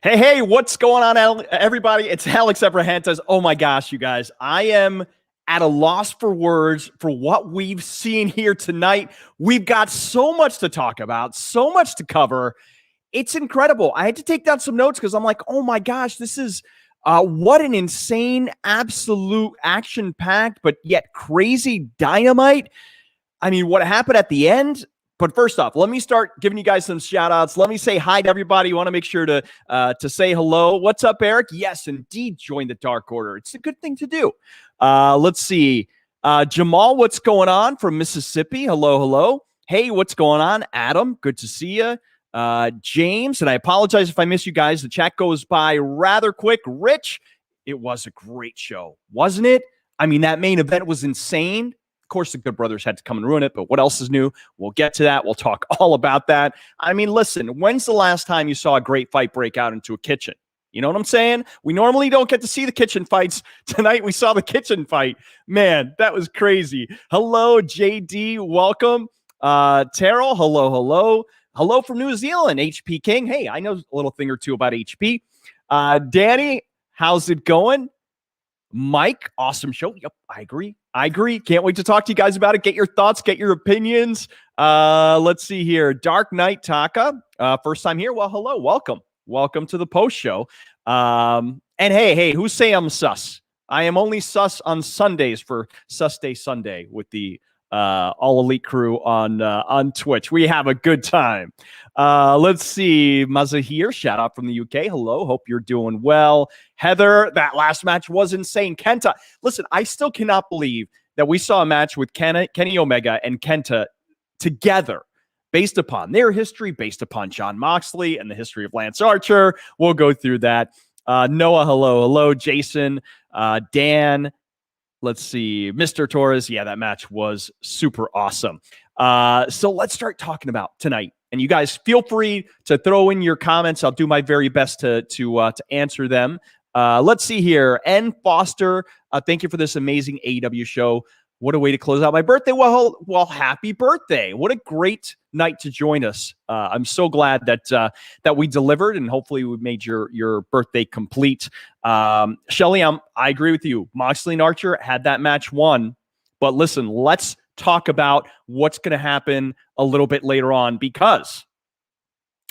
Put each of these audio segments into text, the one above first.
Hey, what's going on, everybody? It's Alex Abrahantes. Oh my gosh, you guys. I am at a loss for words for what we've seen here tonight. We've got so much to talk about, so much to cover. It's incredible. I had to take down some notes because I'm like, oh my gosh, this is what an insane, absolute action-packed, but yet crazy dynamite. I mean, what happened at the end? But first off, let me start giving you guys some shout outs. Let me say hi to everybody. You want to make sure to say hello. What's up, Eric? Yes, indeed, join the Dark Order. It's a good thing to do. Let's see. Jamal, what's going on from Mississippi? Hello, hello. Hey, what's going on? Adam, good to see you. James, and I apologize if I miss you guys. The chat goes by rather quick. Rich, it was a great show, wasn't it? I mean, that main event was insane. Of course, the Good Brothers had to come and ruin it, but what else is new? We'll get to that. We'll talk all about that. I mean, listen, when's the last time you saw a great fight break out into a kitchen? You know what I'm saying? We normally don't get to see the kitchen fights. Tonight, we saw the kitchen fight. Man, that was crazy. Hello, JD. Welcome. Terrell, hello, hello. Hello from New Zealand, HP King. Hey, I know a little thing or two about HP. Danny, how's it going? Mike, awesome show. Yep, I agree. Can't wait to talk to you guys about it. Get your thoughts, get your opinions. Let's see here. Dark Knight Taka, first time here. Well, hello, welcome to the post show. And hey, who's saying I'm sus? I am only sus on Sundays for Sus Day Sunday with the All Elite crew on Twitch. We have a good time. Let's see. Mazahir, shout out from the UK. Hello. Hope you're doing well. Heather, that last match was insane. Kenta, listen, I still cannot believe that we saw a match with Kenny Omega and Kenta together based upon their history, based upon Jon Moxley and the history of Lance Archer. We'll go through that. Noah, hello. Jason, Dan, let's see. Mr. Torres. Yeah, that match was super awesome. So let's start talking about tonight. And you guys feel free to throw in your comments. I'll do my very best to answer them. Let's see here. N. Foster, thank you for this amazing AEW show. What a way to close out my birthday. Well, happy birthday. What a great night to join us. I'm so glad that we delivered, and hopefully we made your birthday complete. Shelly, I agree with you. Moxley and Archer had that match won. But listen, let's talk about what's going to happen a little bit later on, because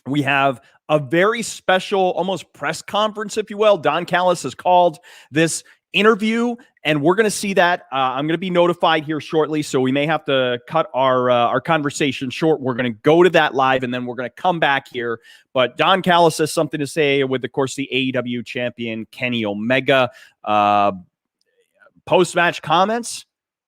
we have a very special, almost press conference, if you will. Don Callis has called this interview, and we're going to see that. I'm going to be notified here shortly, so we may have to cut our conversation short. We're going to go to that live, and then we're going to come back here. But Don Callis has something to say with, of course, the AEW champion Kenny Omega. Post-match comments.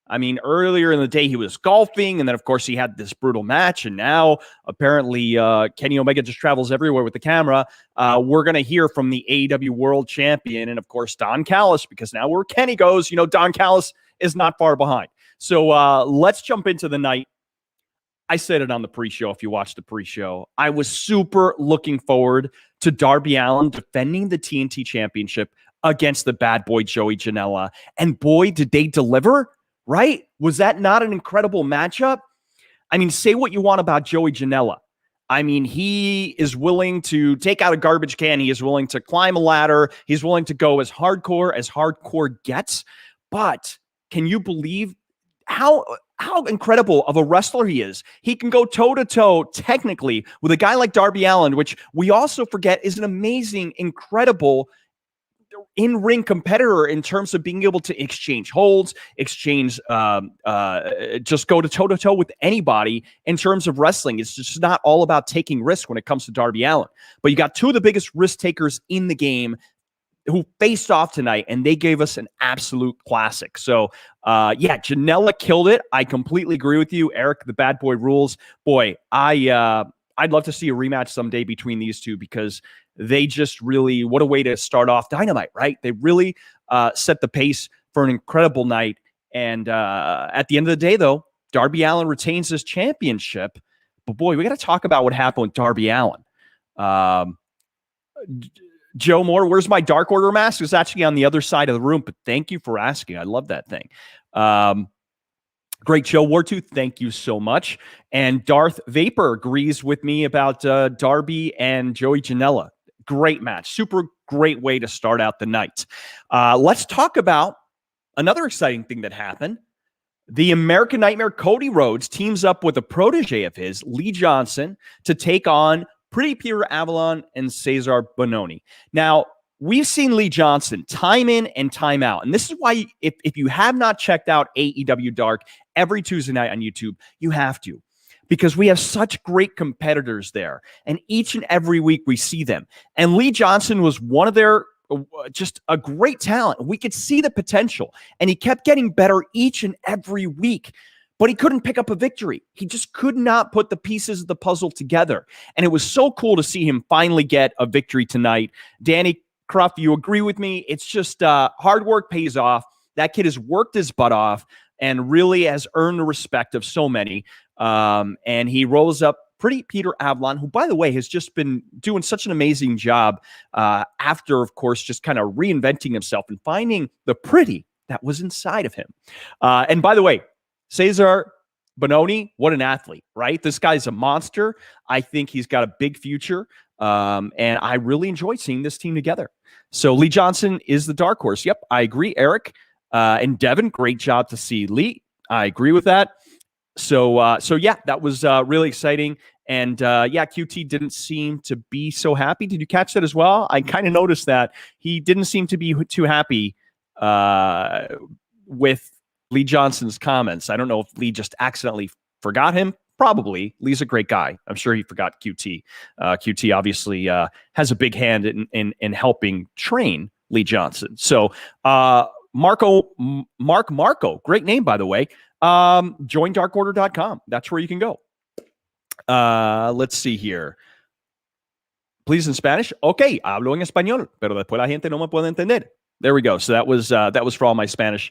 I mean, earlier in the day, he was golfing, and then, of course, he had this brutal match, and now, apparently, Kenny Omega just travels everywhere with the camera. We're going to hear from the AEW World Champion, and, of course, Don Callis, because now where Kenny goes, Don Callis is not far behind. So let's jump into the night. I said it on the pre-show, if you watched the pre-show. I was super looking forward to Darby Allin defending the TNT Championship against the bad boy Joey Janela, and boy, did they deliver. Right? Was that not an incredible matchup? I mean, say what you want about Joey Janela. I mean, he is willing to take out a garbage can. He is willing to climb a ladder. He's willing to go as hardcore gets. But can you believe how incredible of a wrestler he is? He can go toe-to-toe, technically, with a guy like Darby Allin, which we also forget is an amazing, incredible in-ring competitor in terms of being able to exchange holds, just go to toe-to-toe with anybody in terms of wrestling. It's just not all about taking risks when it comes to Darby Allin. But you got two of the biggest risk takers in the game who faced off tonight, and they gave us an absolute classic. So, Janela killed it. I completely agree with you. Eric, the bad boy rules. Boy, I'd love to see a rematch someday between these two, because they just really, what a way to start off Dynamite, right? They really set the pace for an incredible night. And at the end of the day, though, Darby Allin retains his championship. But boy, we got to talk about what happened with Darby Allin. Joe Moore, where's my Dark Order mask? It's actually on the other side of the room, but thank you for asking. I love that thing. Great show, War2. Thank you so much. And Darth Vapor agrees with me about Darby and Joey Janela. Great match. Super great way to start out the night. Let's talk about another exciting thing that happened. The American Nightmare Cody Rhodes teams up with a protege of his, Lee Johnson, to take on Pretty Peter Avalon and Cesar Bononi. Now, we've seen Lee Johnson time in and time out. And this is why if you have not checked out AEW Dark every Tuesday night on YouTube, you have to. Because we have such great competitors there. And each and every week we see them. And Lee Johnson was one of their just a great talent. We could see the potential. And he kept getting better each and every week. But he couldn't pick up a victory. He just could not put the pieces of the puzzle together. And it was so cool to see him finally get a victory tonight. Danny Croft, you agree with me? It's just hard work pays off. That kid has worked his butt off and really has earned the respect of so many. And he rolls up Pretty Peter Avalon, who, by the way, has just been doing such an amazing job after, of course, just kind of reinventing himself and finding the pretty that was inside of him. And by the way, Cesar Bononi, what an athlete, right? This guy's a monster. I think he's got a big future. And I really enjoyed seeing this team together. So Lee Johnson is the dark horse. Yep, I agree. Eric and Devin, great job to see Lee. I agree with that. So yeah, that was really exciting. And yeah, QT didn't seem to be so happy. Did you catch that as well? I kind of noticed that he didn't seem to be too happy with Lee Johnson's comments. I don't know if Lee just accidentally forgot him. Probably. Lee's a great guy. I'm sure he forgot QT. QT obviously has a big hand in helping train Lee Johnson. So Mark Marco, great name, by the way. Join darkorder.com. That's where you can go. Let's see here. Please in Spanish. Okay, hablo en español, pero después la gente no me puede entender. There we go. So that was for all my Spanish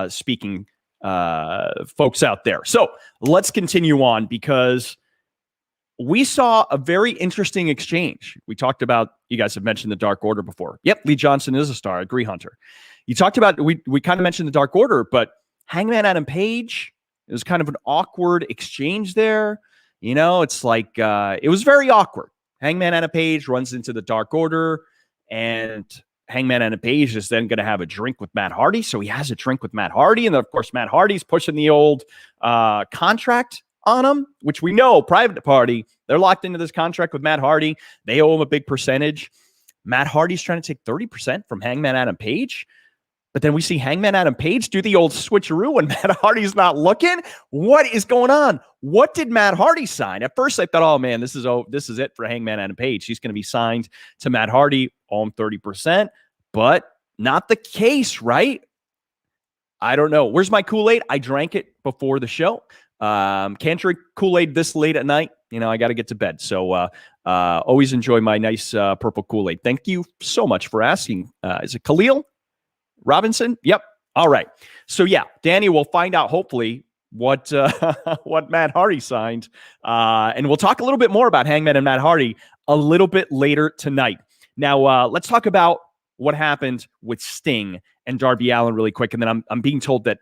speaking folks out there. So let's continue on because we saw a very interesting exchange. We talked about, you guys have mentioned the Dark Order before. Yep, Lee Johnson is a star. I agree, Hunter. You talked about, we kind of mentioned the Dark Order, but Hangman Adam Page, it was kind of an awkward exchange there. You know, it's like, it was very awkward. Hangman Adam Page runs into the Dark Order, and Hangman Adam Page is then going to have a drink with Matt Hardy. So he has a drink with Matt Hardy. And then, of course, Matt Hardy's pushing the old contract on him, which we know, private party, they're locked into this contract with Matt Hardy. They owe him a big percentage. Matt Hardy's trying to take 30% from Hangman Adam Page. But then we see Hangman Adam Page do the old switcheroo when Matt Hardy's not looking. What is going on? What did Matt Hardy sign? At first, I thought, oh, man, this is it for Hangman Adam Page. He's going to be signed to Matt Hardy, owe him 30%. But not the case, right? I don't know. Where's my Kool-Aid? I drank it before the show. Can't drink Kool-Aid this late at night. You know, I got to get to bed. So always enjoy my nice purple Kool-Aid. Thank you so much for asking. Is it Khalil Robinson? Yep. All right. So yeah, Danny, we'll find out hopefully what Matt Hardy signed. And we'll talk a little bit more about Hangman and Matt Hardy a little bit later tonight. Now, let's talk about what happened with Sting and Darby Allin really quick. And then I'm being told that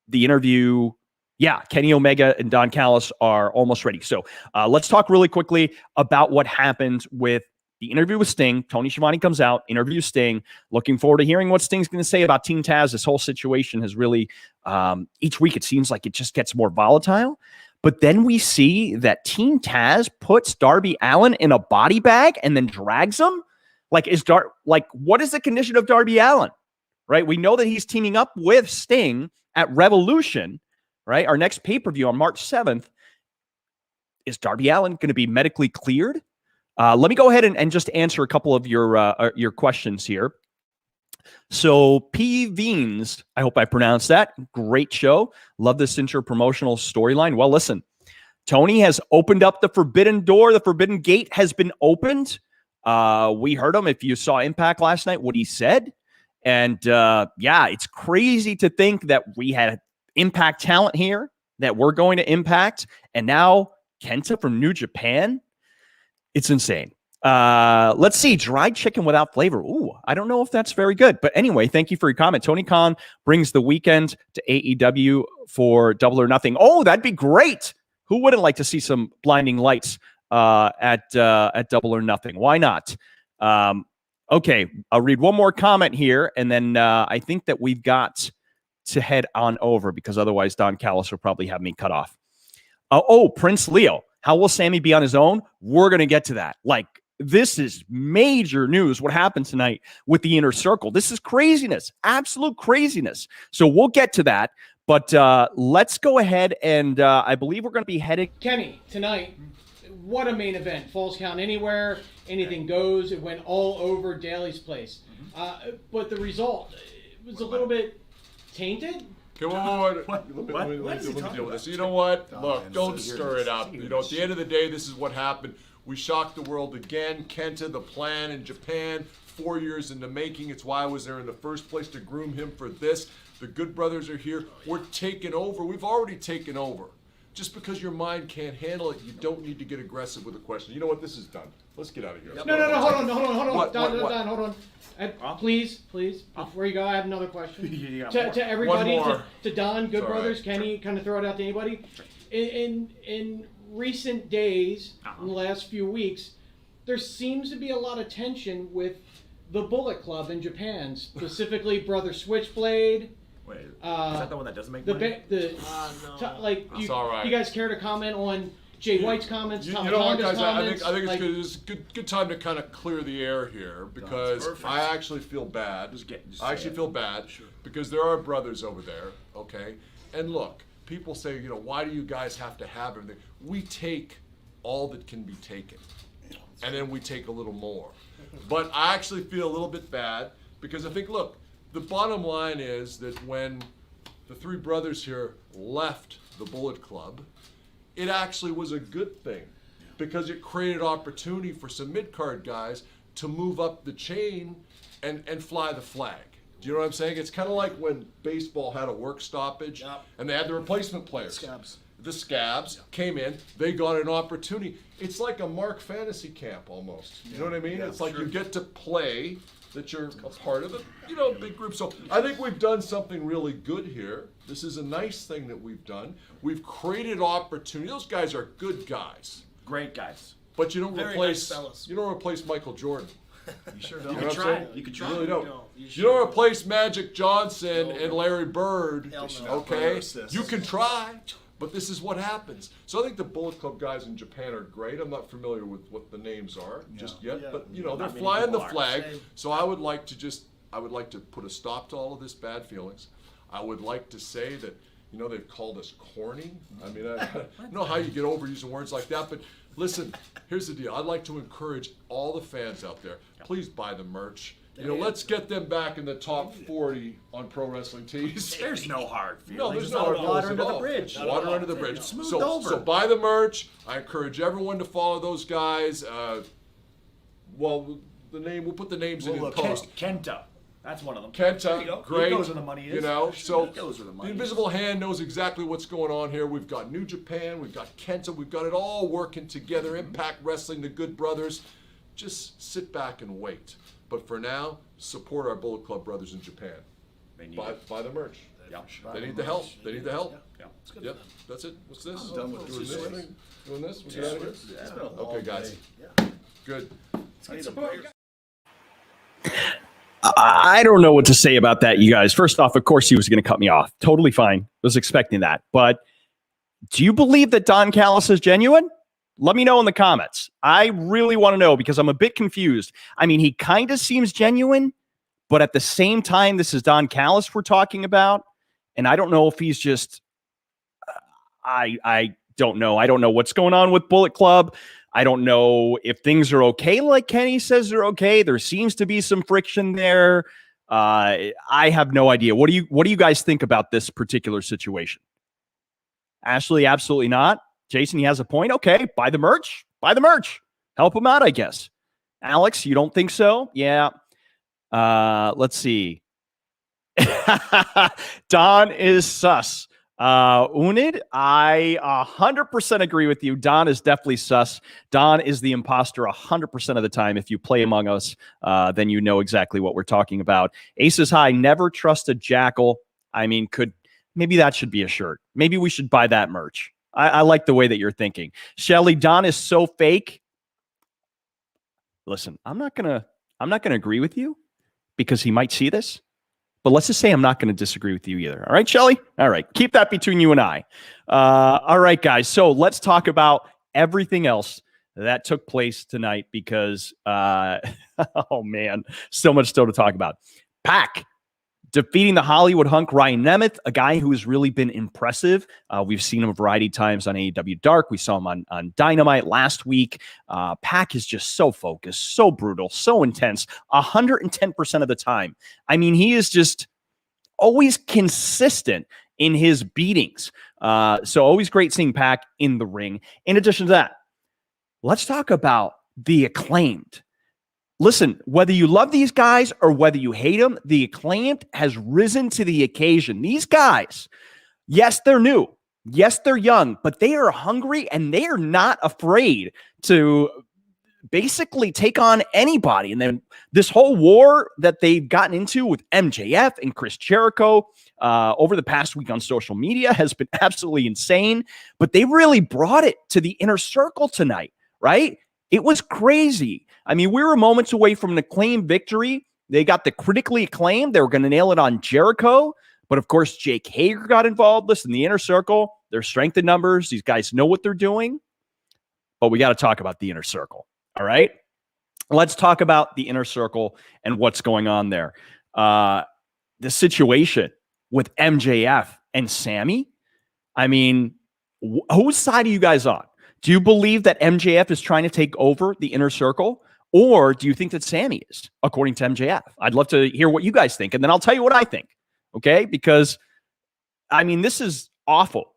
the interview, yeah, Kenny Omega and Don Callis are almost ready. So let's talk really quickly about what happened with the interview with Sting. Tony Schiavone comes out, interviews Sting. Looking forward to hearing what Sting's going to say about Team Taz. This whole situation has really, each week it seems like it just gets more volatile. But then we see that Team Taz puts Darby Allin in a body bag and then drags him. What is the condition of Darby Allin? Right? We know that he's teaming up with Sting at Revolution, right? Our next pay-per-view on March 7th. Is Darby Allin going to be medically cleared? Let me go ahead and just answer a couple of your questions here. So P. Veens, I hope I pronounced that. Great show. Love this inter-promotional storyline. Well, listen, Tony has opened up the forbidden door. The forbidden gate has been opened. We heard him. If you saw Impact last night, what he said. And yeah, it's crazy to think that we had Impact talent here that we're going to Impact. And now Kenta from New Japan. It's insane. Let's see. Dried chicken without flavor. Ooh, I don't know if that's very good. But anyway, thank you for your comment. Tony Khan brings the weekend to AEW for Double or Nothing. Oh, that'd be great. Who wouldn't like to see some blinding lights at Double or Nothing? Why not? Okay, I'll read one more comment here, and then I think that we've got to head on over because otherwise Don Callis will probably have me cut off. Prince Leo. How will Sammy be on his own? We're going to get to that. Like, this is major news, what happened tonight with the Inner Circle. This is craziness, absolute craziness. So we'll get to that. But let's go ahead and I believe we're going to be heading. Kenny, tonight, what a main event. Falls Count Anywhere, anything goes. It went all over Daly's place. But the result was a little bit tainted. Come on. Let me deal with this. You know what? Look, don't stir it up. You know, at the end of the day, this is what happened. We shocked the world again. Kenta, the plan in Japan, 4 years in the making. It's why I was there in the first place, to groom him for this. The Good Brothers are here. We're taking over. We've already taken over. Just because your mind can't handle it, you don't need to get aggressive with a question. You know what? This is done. Let's get out of here. No, hold on. What? Don, hold on. Please, before you go, I have another question. To everybody, to Don, Good Brothers, Kenny, kind of throw it out to anybody. In recent days, in the last few weeks, there seems to be a lot of tension with the Bullet Club in Japan, specifically Brother Switchblade. Wait, is that the one that doesn't make money? No. You guys care to comment on Jay White's comments, You Tom know what, Tonga's guys? comments? I think it's a good time to kind of clear the air here, because I actually feel bad. Because there are brothers over there, okay? And look, people say, you know, why do you guys have to have everything? We take all that can be taken, and then we take a little more. But I actually feel a little bit bad, because I think, look, the bottom line is that when the three brothers here left the Bullet Club, it actually was a good thing, because it created opportunity for some mid-card guys to move up the chain and fly the flag. Do you know what I'm saying? It's kind of like when baseball had a work stoppage, and they had the replacement players. The Scabs came in, they got an opportunity. It's like a Mark Fantasy camp almost. You know what I mean? It's like you get to play, that you're a part of it, you know, big group. So I think we've done something really good here. This is a nice thing that we've done. We've created opportunity. Those guys are good guys. Great guys. But you don't replace nice you don't replace Michael Jordan. You sure don't. You know what I'm saying? You could try. You really don't. You don't replace Magic Johnson and Larry Bird. Okay? You can try. But this is what happens. So I think the Bullet Club guys in Japan are great. I'm not familiar with what the names are just yet, but you know, they're flying the flag. So I would like to put a stop to all of this bad feelings. I would like to say that, you know, they've called us corny. I mean, I don't know how you get over using words like that, but listen, here's the deal. I'd like to encourage all the fans out there, please buy the merch. You know, let's get them back in the top 40 on Pro Wrestling Tees. There's no hard feelings. No, there's no hard feelings water at under all. the bridge. Water under the bridge. It's smoothed over. So buy the merch. I encourage everyone to follow those guys. Well, we'll put the names in post. Kenta. That's one of them. Kenta, great. He knows where the money is. You know, so the Invisible Hand knows exactly what's going on here. We've got New Japan, we've got Kenta, we've got it all working together. Impact Wrestling, the Good Brothers. Just sit back and wait. But for now, support our Bullet Club brothers in Japan. Buy the merch. They need the help. They need the help. Yep. That's it. What's this? I'm done with Doing this. Doing this? We'll get out of here? Okay, guys. Good. I don't know what to say about that, you guys. First off, of course, he was going to cut me off. Totally fine. Was expecting that. But do you believe that Don Callis is genuine? Let me know in the comments. I really want to know, because I'm a bit confused. I mean, he kind of seems genuine, but at the same time, this is Don Callis we're talking about. And I don't know if he's just, I don't know. I don't know what's going on with Bullet Club. I don't know if things are okay like Kenny says they're okay. There seems to be some friction there. I have no idea. What do you guys think about this particular situation? Ashley, absolutely not. Jason, he has a point. Okay, buy the merch. Buy the merch. Help him out, I guess. Alex, you don't think so? Yeah. Let's see. Don is sus. Unid, I 100% agree with you. Don is definitely sus. Don is the imposter 100% of the time. If you play Among Us, then you know exactly what we're talking about. Aces High, never trust a jackal. I mean, maybe that should be a shirt. Maybe we should buy that merch. I like the way that you're thinking. Shelly, Don is so fake. listen, I'm not gonna agree with you because he might see this. But let's just say I'm not going to disagree with you either. All right, Shelly? All right. Keep that between you and I. All right, guys. So let's talk about everything else that took place tonight because, oh, man, so much still to talk about. Pac defeating the Hollywood hunk Ryan Nemeth, a guy who has really been impressive. We've seen him a variety of times on AEW Dark. We saw him on Dynamite last week. Pac is just so focused, so brutal, so intense, 110% of the time. I mean, he is just always consistent in his beatings. So always great seeing Pac in the ring. In addition to that, let's talk about the Acclaimed. Listen, whether you love these guys or whether you hate them, the Acclaimed has risen to the occasion. These guys, yes, they're new. Yes, they're young, but they are hungry and they are not afraid to basically take on anybody. And then this whole war that they've gotten into with MJF and Chris Jericho over the past week on social media has been absolutely insane, but they really brought it to the Inner Circle tonight, right? It was crazy. I mean, we were moments away from an Acclaimed victory. They got the critically acclaimed. They were going to nail it on Jericho. But, of course, Jake Hager got involved. Listen, the Inner Circle, their strength in numbers. These guys know what they're doing. But we got to talk about the Inner Circle, all right? Let's talk about the Inner Circle and what's going on there. The situation with MJF and Sammy. I mean, whose side are you guys on? Do you believe that MJF is trying to take over the Inner Circle? Or do you think that Sammy is, according to MJF? I'd love to hear what you guys think, and then I'll tell you what I think, okay? Because, I mean, this is awful.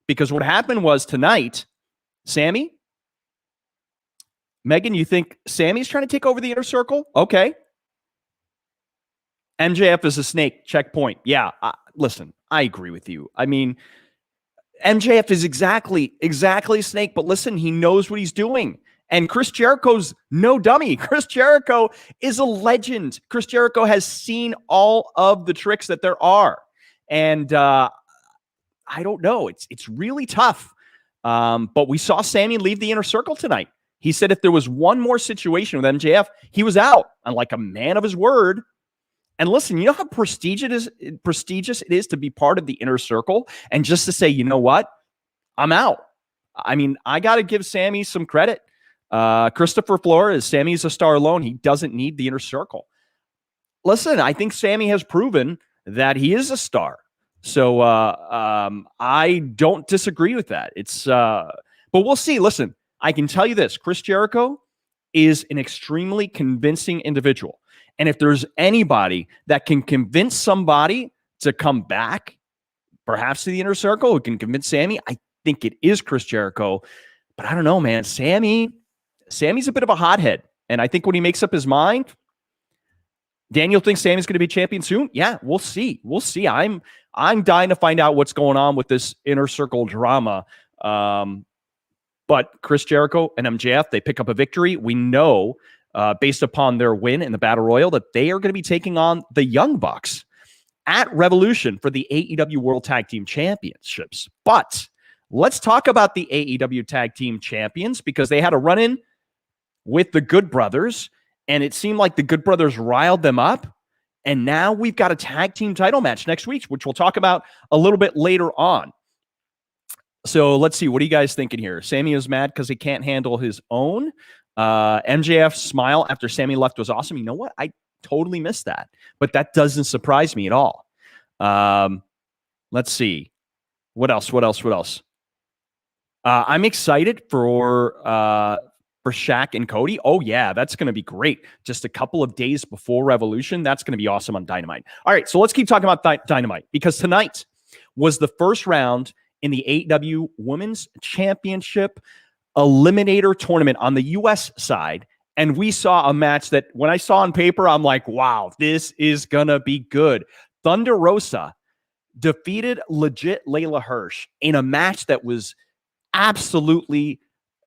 Because what happened was tonight, Sammy, Megan, you think Sammy's trying to take over the Inner Circle? Okay. MJF is a snake, checkpoint. Yeah, listen, I agree with you. I mean, MJF is exactly a snake, but listen, he knows what he's doing. And Chris Jericho's no dummy. Chris Jericho is a legend. Chris Jericho has seen all of the tricks that there are. And I don't know. It's really tough. But we saw Sammy leave the Inner Circle tonight. He said if there was one more situation with MJF, he was out. And like a man of his word. And listen, you know how prestigious it is to be part of the Inner Circle and just to say, you know what? I'm out. I mean, I got to give Sammy some credit. Christopher Flores, Sammy's a star alone. He doesn't need the Inner Circle. Listen, I think Sammy has proven that he is a star. So I don't disagree with that. But we'll see. Listen, I can tell you this. Chris Jericho is an extremely convincing individual. And if there's anybody that can convince somebody to come back, perhaps to the Inner Circle, who can convince Sammy, I think it is Chris Jericho. But I don't know, man. Sammy's a bit of a hothead. And I think when he makes up his mind, Daniel thinks Sammy's going to be champion soon. Yeah, we'll see. We'll see. I'm dying to find out what's going on with this Inner Circle drama. But Chris Jericho and MJF, they pick up a victory. We know, based upon their win in the Battle Royal, that they are going to be taking on the Young Bucks at Revolution for the AEW World Tag Team Championships. But let's talk about the AEW Tag Team Champions because they had a run-in with the Good Brothers, and it seemed like the Good Brothers riled them up. And now we've got a tag team title match next week, which we'll talk about a little bit later on. So let's see. What are you guys thinking here? Sammy is mad because he can't handle his own. MJF's smile after Sammy left was awesome. You know what? I totally missed that. But that doesn't surprise me at all. Let's see. What else? I'm excited for Shaq and Cody. Oh, yeah, that's going to be great. Just a couple of days before Revolution. That's going to be awesome on Dynamite. All right, so let's keep talking about Dynamite because tonight was the first round in the AEW Women's Championship Eliminator Tournament on the U.S. side. And we saw a match that when I saw on paper, I'm like, wow, this is going to be good. Thunder Rosa defeated legit Layla Hirsch in a match that was absolutely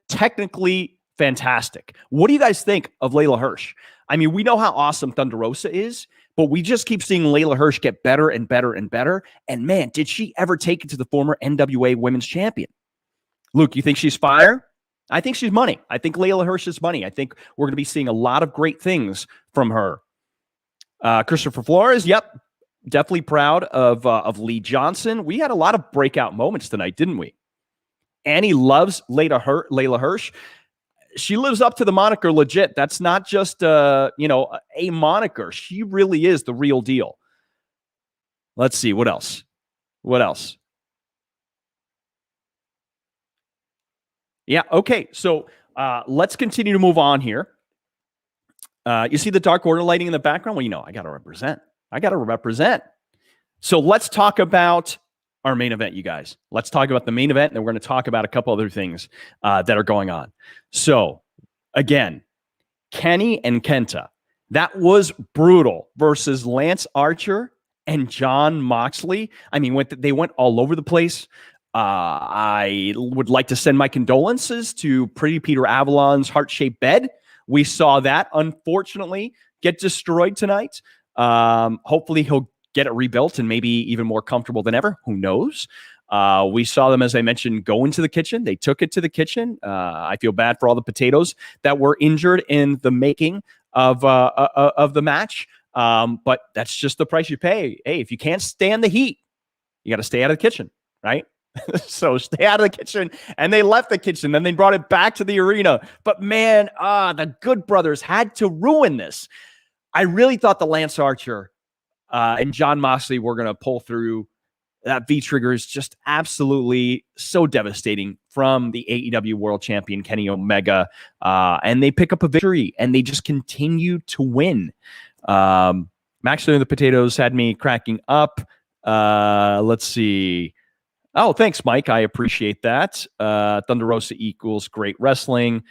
technically fantastic. What do you guys think of Layla Hirsch? I mean, we know how awesome Thunder Rosa is, but we just keep seeing Layla Hirsch get better and better and better. And man, did she ever take it to the former NWA Women's Champion? Luke, you think she's fire? I think she's money. I think Layla Hirsch is money. I think we're going to be seeing a lot of great things from her. Christopher Flores, yep, definitely proud of Lee Johnson. We had a lot of breakout moments tonight, didn't we? Annie loves Layla Hirsch. She lives up to the moniker legit. That's not just a moniker. She really is the real deal. Let's see, what else? Yeah, okay. So let's continue to move on here. You see the Dark Order lighting in the background? Well, I got to represent. So let's talk about our main event, you guys. Let's talk about the main event, and then we're going to talk about a couple other things that are going on. So, again, Kenny and Kenta. That was brutal versus Lance Archer and Jon Moxley. I mean, they went all over the place. I would like to send my condolences to Pretty Peter Avalon's heart-shaped bed. We saw that, unfortunately, get destroyed tonight. Hopefully, he'll get it rebuilt and maybe even more comfortable than ever. Who knows? We saw them, as I mentioned, go into the kitchen. They took it to the kitchen. I feel bad for all the potatoes that were injured in the making of the match. But that's just the price you pay. Hey, if you can't stand the heat, you got to stay out of the kitchen, right? So stay out of the kitchen. And they left the kitchen. Then they brought it back to the arena. But man, the Good Brothers had to ruin this. I really thought the Lance Archer and Jon Moxley were going to pull through. That V-trigger is just absolutely so devastating from the AEW World Champion Kenny Omega. And they pick up a victory, and they just continue to win. Actually, the potatoes had me cracking up. Let's see. Oh, thanks, Mike. I appreciate that. Thunder Rosa equals great wrestling.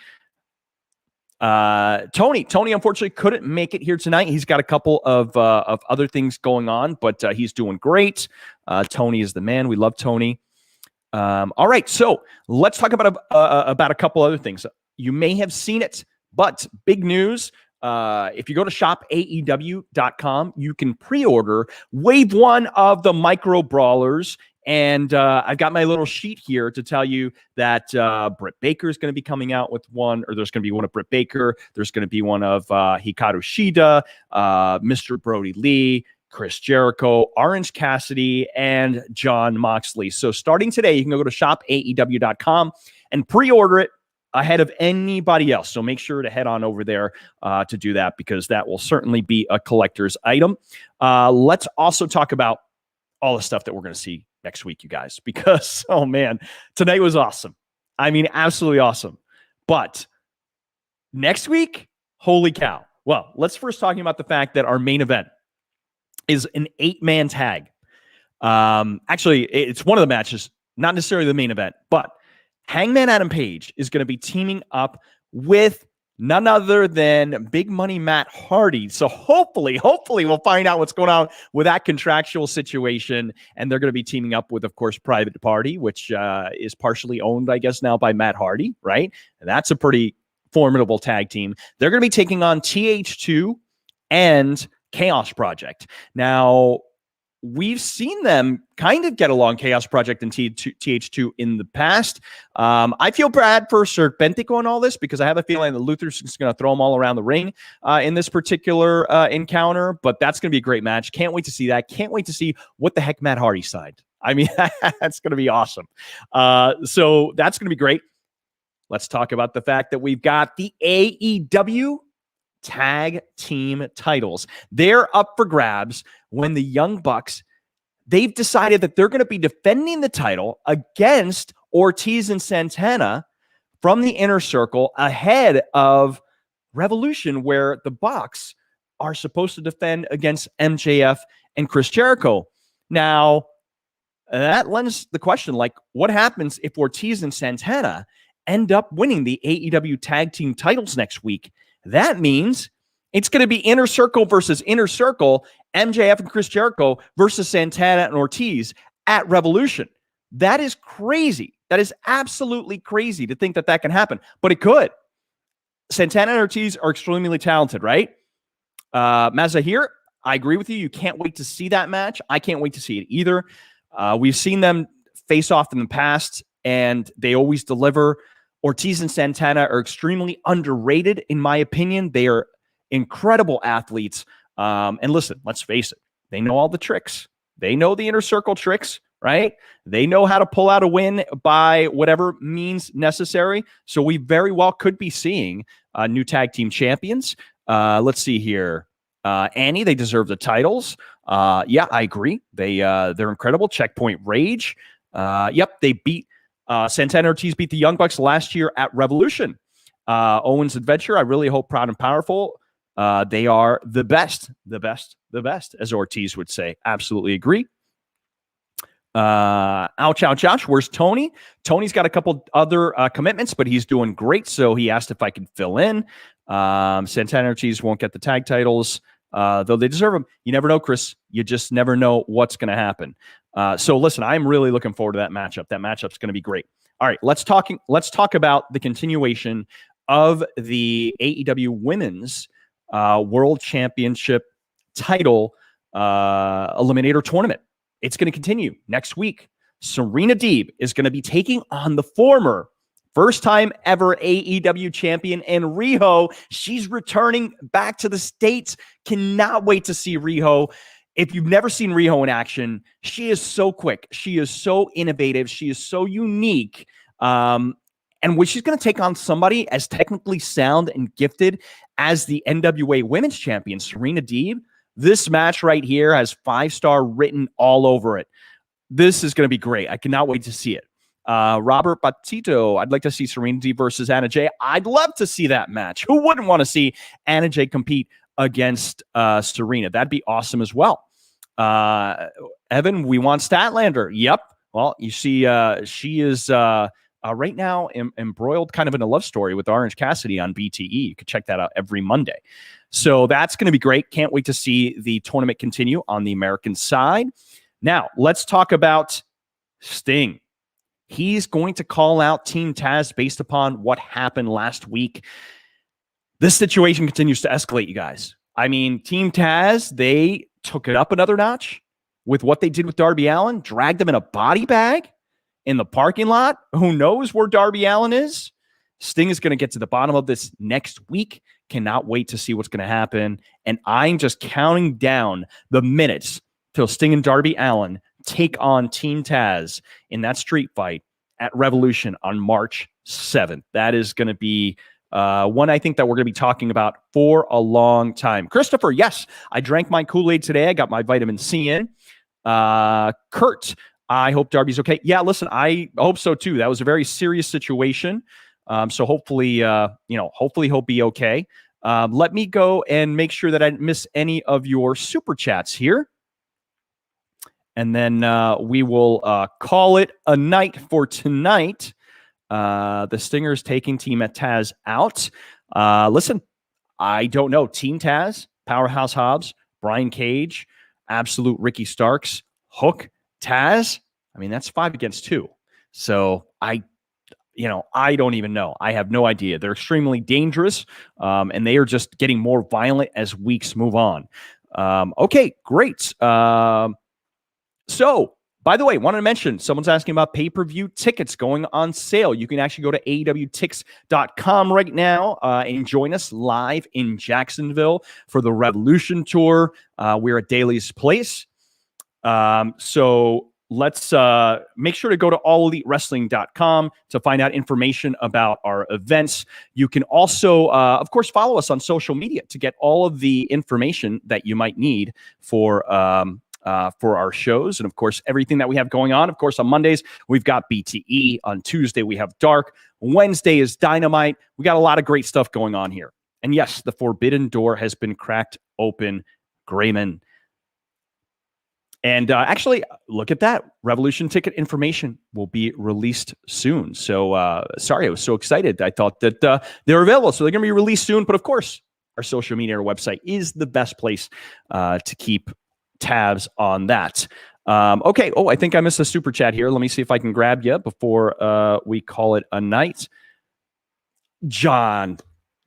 Tony, unfortunately, couldn't make it here tonight. He's got a couple of other things going on, but he's doing great. Tony is the man. We love Tony. All right, so let's talk about a couple other things. You may have seen it, but big news. If you go to shopaew.com, you can pre-order Wave 1 of the Micro Brawlers. And I've got my little sheet here to tell you that Britt Baker is going to be coming out with one, or there's going to be one of Britt Baker. There's going to be one of Hikaru Shida, Mr. Brody Lee, Chris Jericho, Orange Cassidy, and Jon Moxley. So starting today, you can go to shopaew.com and pre-order it ahead of anybody else. So make sure to head on over there to do that, because that will certainly be a collector's item. Let's also talk about all the stuff that we're going to see next week, you guys, because, oh man, tonight was awesome. I mean, absolutely awesome. But next week, holy cow. Well, let's first talk about the fact that our main event is an 8-man tag. Actually, it's one of the matches, not necessarily the main event, but Hangman Adam Page is going to be teaming up with none other than Big Money Matt Hardy. So hopefully we'll find out what's going on with that contractual situation. And they're going to be teaming up with, of course, Private Party, which is partially owned, I guess, now by Matt Hardy, right? And that's a pretty formidable tag team. They're going to be taking on TH2 and Chaos Project. Now, we've seen them kind of get along, Chaos Project and TH2 in the past. I feel bad for Serpentico and all this, because I have a feeling that Luther's just going to throw them all around the ring in this particular encounter. But that's going to be a great match. Can't wait to see that. Can't wait to see what the heck Matt Hardy signed. I mean, that's going to be awesome. So that's going to be great. Let's talk about the fact that we've got the AEW Tag Team titles. They're up for grabs when the Young Bucks, they've decided that they're going to be defending the title against Ortiz and Santana from the Inner Circle ahead of Revolution, where the Bucks are supposed to defend against MJF and Chris Jericho. Now, that lends the question, like, what happens if Ortiz and Santana end up winning the AEW Tag Team titles next week? That means it's going to be Inner Circle versus Inner Circle, MJF and Chris Jericho versus Santana and Ortiz at Revolution. That is crazy. That is absolutely crazy to think that that can happen, but it could. Santana and Ortiz are extremely talented, right? Mazahir, I agree with you. You can't wait to see that match. I can't wait to see it either. We've seen them face off in the past, and they always deliver. Ortiz and Santana are extremely underrated, in my opinion. They are incredible athletes. And listen, let's face it, they know all the tricks. They know the inner circle tricks, right? They know how to pull out a win by whatever means necessary. So we very well could be seeing new tag team champions. Let's see here. Annie, they deserve the titles. Yeah, I agree. They're incredible. Checkpoint Rage. Yep, they beat Santana Ortiz beat the Young Bucks last year at Revolution. Owens Adventure, I really hope Proud and Powerful. They are the best, as Ortiz would say. Absolutely agree. Ouch, ouch, ouch. Where's Tony? Tony's got a couple other commitments, but he's doing great. So he asked if I could fill in. Santana Ortiz won't get the tag titles, though they deserve them. You never know, Chris. You just never know what's going to happen. So listen, I'm really looking forward to that matchup. That matchup's going to be great. All right, let's talk about the continuation of the AEW Women's World Championship title Eliminator tournament. It's going to continue next week. Serena Deeb is going to be taking on the former first time ever AEW champion and Riho. She's returning back to the States. Cannot wait to see Riho. If you've never seen Riho in action, she is so quick. She is so innovative. She is so unique. And when she's going to take on somebody as technically sound and gifted as the NWA Women's Champion, Serena Deeb, this match right here has 5-star written all over it. This is going to be great. I cannot wait to see it. Robert Batito, I'd like to see Serena Deeb versus Anna Jay. I'd love to see that match. Who wouldn't want to see Anna Jay compete against Serena? That'd be awesome as well. Evan, we want Statlander. Yep. Well, you see, she is right now embroiled kind of in a love story with Orange Cassidy on BTE. You could check that out every Monday. So that's going to be great. Can't wait to see the tournament continue on the American side. Now, let's talk about Sting. He's going to call out Team Taz based upon what happened last week. This situation continues to escalate, you guys. I mean, Team Taz, they took it up another notch with what they did with Darby Allin, dragged him in a body bag in the parking lot. Who knows where Darby Allin is? Sting is going to get to the bottom of this next week. Cannot wait to see what's going to happen. And I'm just counting down the minutes till Sting and Darby Allin take on Team Taz in that street fight at Revolution on March 7th. That is going to be one I think that we're going to be talking about for a long time. Christopher, yes, I drank my Kool-Aid today. I got my vitamin C in. Kurt, I hope Darby's okay. Yeah, listen, I hope so too. That was a very serious situation. So hopefully, hopefully he'll be okay. Let me go and make sure that I didn't miss any of your super chats here. And then we will call it a night for tonight. The Stingers taking Team Taz out. Listen, I don't know. Team Taz, Powerhouse Hobbs, Brian Cage, Absolute Ricky Starks, Hook, Taz. I mean, that's 5 against 2. So I don't even know. I have no idea. They're extremely dangerous, and they are just getting more violent as weeks move on. Okay, great. So, by the way, wanted to mention, someone's asking about pay-per-view tickets going on sale. You can actually go to AEWTix.com right now and join us live in Jacksonville for the Revolution Tour. We're at Daly's Place. So let's make sure to go to AllEliteWrestling.com to find out information about our events. You can also, of course, follow us on social media to get all of the information that you might need for our shows. And of course, everything that we have going on. Of course, on Mondays, we've got BTE. On Tuesday, we have Dark. Wednesday is Dynamite. We got a lot of great stuff going on here. And yes, the forbidden door has been cracked open. Grayman. And actually, look at that. Revolution ticket information will be released soon. So sorry, I was so excited. I thought that they're available. So they're going to be released soon. But of course, our social media, our website is the best place to keep tabs on that. Okay. Oh, I think I missed a super chat here. Let me see if I can grab you before we call it a night. John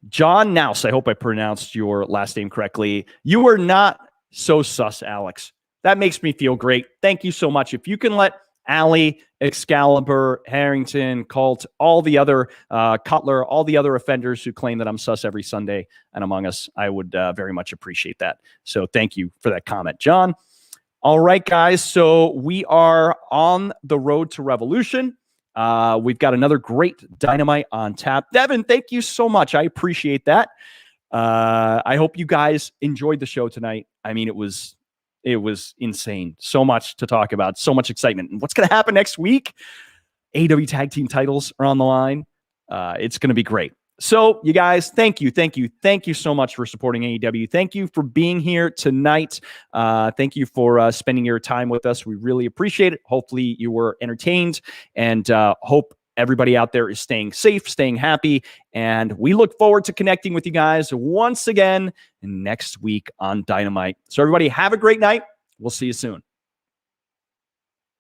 Nouse. I hope I pronounced your last name correctly. You are not so sus, Alex. That makes me feel great. Thank you so much. If you can let Alley, Excalibur, Harrington, Colt, all the other Cutler, all the other offenders who claim that I'm sus every Sunday and Among Us. I would very much appreciate that. So thank you for that comment, John. All right, guys. So we are on the road to Revolution. We've got another great Dynamite on tap. Devin, thank you so much. I appreciate that. I hope you guys enjoyed the show tonight. I mean, it was insane. So much to talk about, so much excitement. And what's going to happen next week? AEW tag team titles are on the line. It's going to be great. So you guys, thank you so much for supporting AEW. Thank you for being here tonight. Thank you for spending your time with us. We really appreciate it. Hopefully you were entertained, and hope everybody out there is staying safe, staying happy, and we look forward to connecting with you guys once again next week on Dynamite. So everybody have a great night. We'll see you soon.